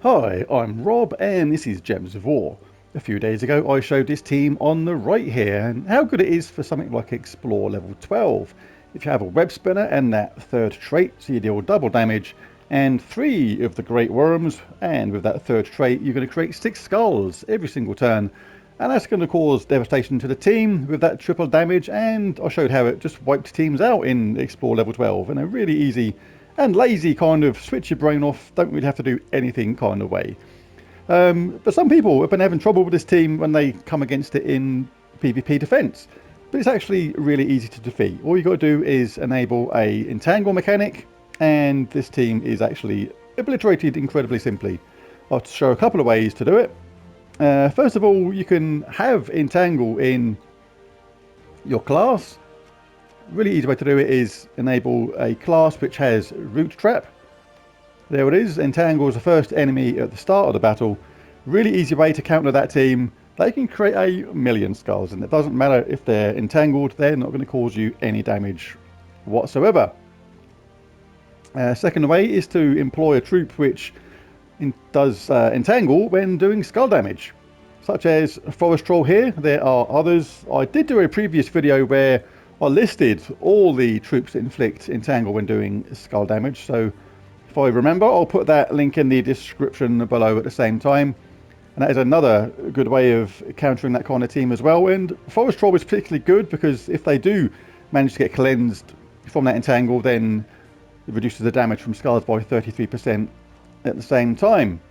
Hi, I'm Rob and this is Gems of War. A few days ago I showed this team on the right here and how good it is for something like Explore level 12. If you have a web spinner and that third trait, so you deal double damage and 3 of the Great Wyrms, and with that third trait you're going to create 6 skulls every single turn, and that's going to cause devastation to the team with that triple damage. And I showed how it just wiped teams out in Explore level 12 in a really easy and lazy kind of switch your brain off, don't really have to do anything kind of way. But some people have been having trouble with this team when they come against it in PvP defense. But it's actually really easy to defeat. All you got to do is enable a entangle mechanic and this team is actually obliterated incredibly simply. I'll show a couple of ways to do it. First of all, you can have entangle in your class. Really easy way to do it is enable a class which has root trap. There it is. Entangle is the first enemy at the start of the battle. Really easy way to counter that team. They can create a million skulls and it doesn't matter if they're entangled, they're not going to cause you any damage whatsoever. Second way is to employ a troop which does entangle when doing skull damage, such as Forest Troll here. There are others. I did do a previous video where I listed all the troops that inflict entangle when doing skull damage, so if I remember I'll put that link in the description below at the same time. And that is another good way of countering that kind of team as well. And Forest Troll is particularly good because if they do manage to get cleansed from that entangle, then it reduces the damage from skulls by 33% at the same time.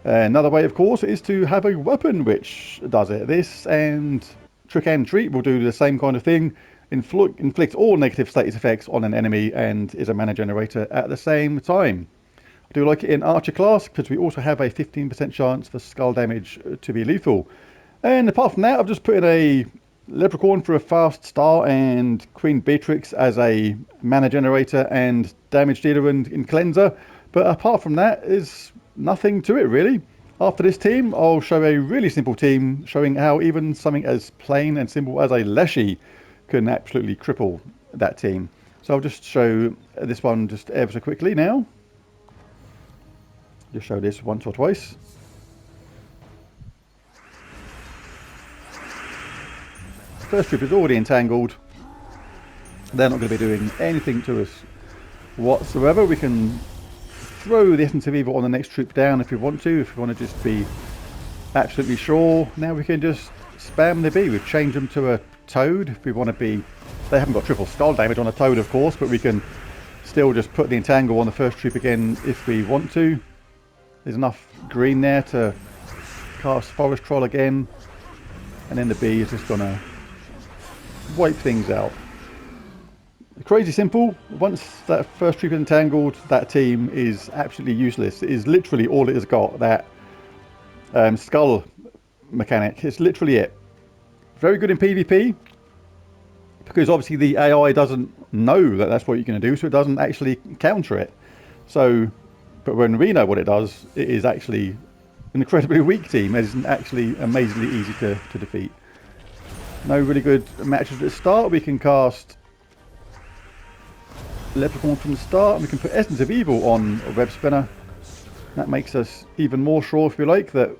Another way, of course, is to have a weapon which does it. This and Trick and Treat will do the same kind of thing. Inflict all negative status effects on an enemy and is a mana generator at the same time. I do like it in Archer class because we also have a 15% chance for skull damage to be lethal. And apart from that, I've just put in a Leprechaun for a fast start and Queen Beatrix as a mana generator and damage dealer and cleanser. But apart from that, there's nothing to it really. After this team, I'll show a really simple team showing how even something as plain and simple as a Leshy can absolutely cripple that team. So I'll just show this one just ever so quickly now. Just show this once or twice. First troop is already entangled. They're not going to be doing anything to us whatsoever. We can throw the Essence of Evil on the next troop down if we want to. If we want to just be absolutely sure, now we can just spam the B. We've changed them to a Toad if we want to be. They haven't got triple skull damage on a Toad, of course, but we can still just put the entangle on the first troop again if we want to. There's enough green there to cast Forest Troll again, and then the B is just gonna wipe things out. Crazy simple. Once that first troop is entangled, that team is absolutely useless. It is literally all it has got, that skull mechanic. It's literally it. Very good in PvP, because obviously the AI doesn't know that that's what you're going to do, so it doesn't actually counter it. So, but when we know what it does, it is actually an incredibly weak team. It isn't actually amazingly easy to defeat. No really good matches at the start. We can cast Leprechaun from the start, and we can put Essence of Evil on a web spinner. That makes us even more sure, if you like, that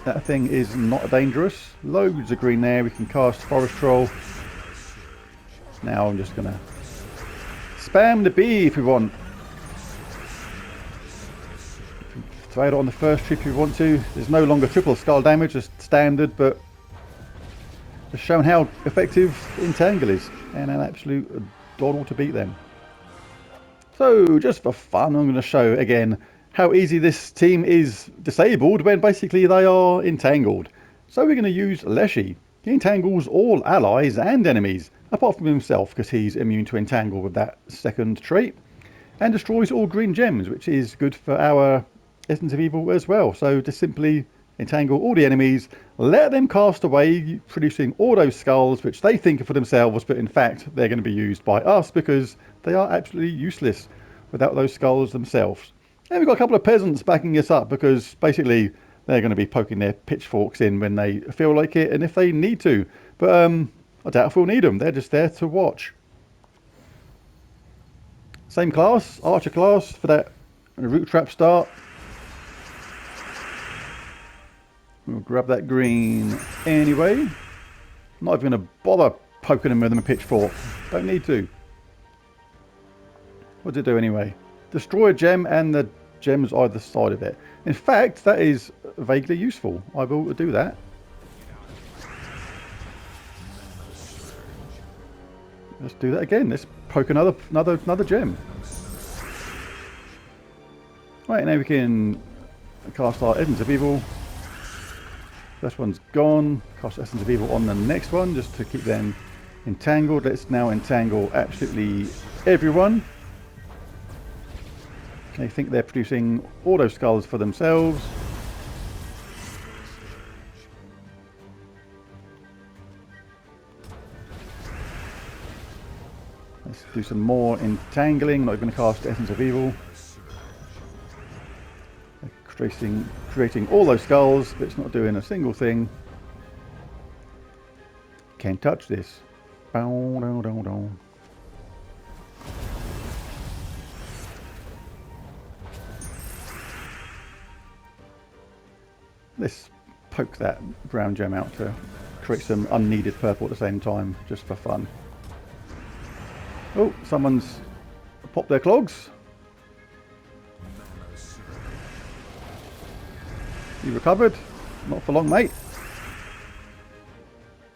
that thing is not dangerous. Loads of green there. We can cast Forest Troll. Now I'm just gonna spam the B if we want. Throw it on the first troop if you want to. There's no longer triple skull damage, just standard, but just showing how effective Entangle is, and an absolute doddle to beat them. So just for fun, I'm going to show again how easy this team is disabled when basically they are entangled. So we're going to use Leshy. He entangles all allies and enemies, apart from himself because he's immune to entangle with that second trait, and destroys all green gems, which is good for our Essence of Evil as well. So just simply entangle all the enemies, let them cast away, producing all those skulls which they think are for themselves, but in fact they're going to be used by us because they are absolutely useless without those skulls themselves. And we've got a couple of peasants backing us up because basically they're going to be poking their pitchforks in when they feel like it and if they need to. But I doubt if we'll need them. They're just there to watch. Same class, Archer class for that root trap start. grab that green anyway. Not even going to bother poking them with a pitchfork. Don't need to. What does it do anyway? Destroy a gem and the gems either side of it. In fact, that is vaguely useful. I will do that. Let's do that again. Let's poke another gem. Right, now we can cast our Essence of Evil. This one's gone. Cast Essence of Evil on the next one just to keep them entangled. Let's now entangle absolutely everyone. They think they're producing auto skulls for themselves. Let's do some more entangling. Not going to cast Essence of Evil. Creating all those skulls, but it's not doing a single thing. Can't touch this. Bow, dow, dow, dow. Let's poke that brown gem out to create some unneeded purple at the same time, just for fun. Oh, someone's popped their clogs. You recovered? Not for long, mate.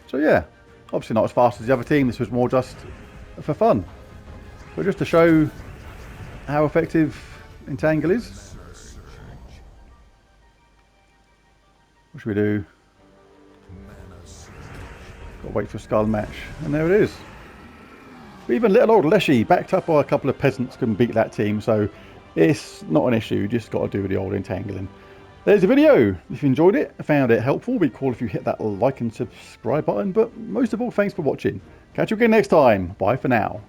So yeah, obviously not as fast as the other team. This was more just for fun. But just to show how effective entangle is. What should we do? Got to wait for a skull match. And there it is. Even little old Leshy, backed up by a couple of peasants, can beat that team. So it's not an issue. Just got to do the old entangling. There's the video. If you enjoyed it, found it helpful, it'd be cool if you hit that like and subscribe button. But most of all, thanks for watching. Catch you again next time. Bye for now.